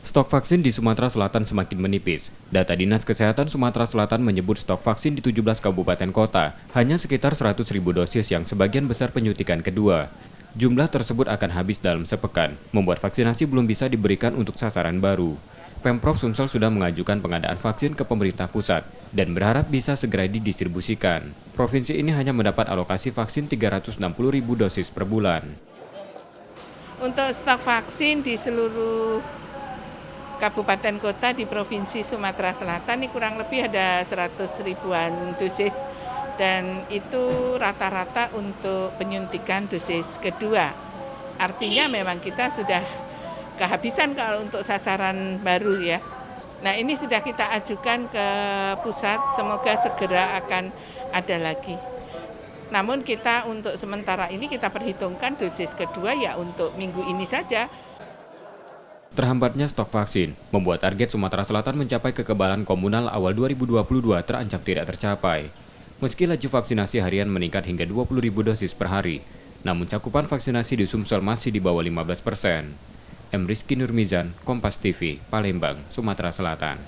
Stok vaksin di Sumatera Selatan semakin menipis. Data Dinas Kesehatan Sumatera Selatan menyebut stok vaksin di 17 kabupaten kota hanya sekitar 100.000 dosis yang sebagian besar penyuntikan kedua. Jumlah tersebut akan habis dalam sepekan, membuat vaksinasi belum bisa diberikan untuk sasaran baru. Pemprov Sumsel sudah mengajukan pengadaan vaksin ke pemerintah pusat dan berharap bisa segera didistribusikan. Provinsi ini hanya mendapat alokasi vaksin 360.000 dosis per bulan. Untuk stok vaksin di seluruh kabupaten kota di Provinsi Sumatera Selatan ini kurang lebih ada 100 ribuan dosis dan itu rata-rata untuk penyuntikan dosis kedua. Artinya memang kita sudah kehabisan kalau untuk sasaran baru ya. Nah ini sudah kita ajukan ke pusat, semoga segera akan ada lagi. Namun kita untuk sementara ini kita perhitungkan dosis kedua ya untuk minggu ini saja. Terhambatnya stok vaksin membuat target Sumatera Selatan mencapai kekebalan komunal awal 2022 terancam tidak tercapai. Meski laju vaksinasi harian meningkat hingga 20.000 dosis per hari, namun cakupan vaksinasi di Sumsel masih di bawah 15%. M. Rizky Nurmizan, Kompas TV, Palembang, Sumatera Selatan.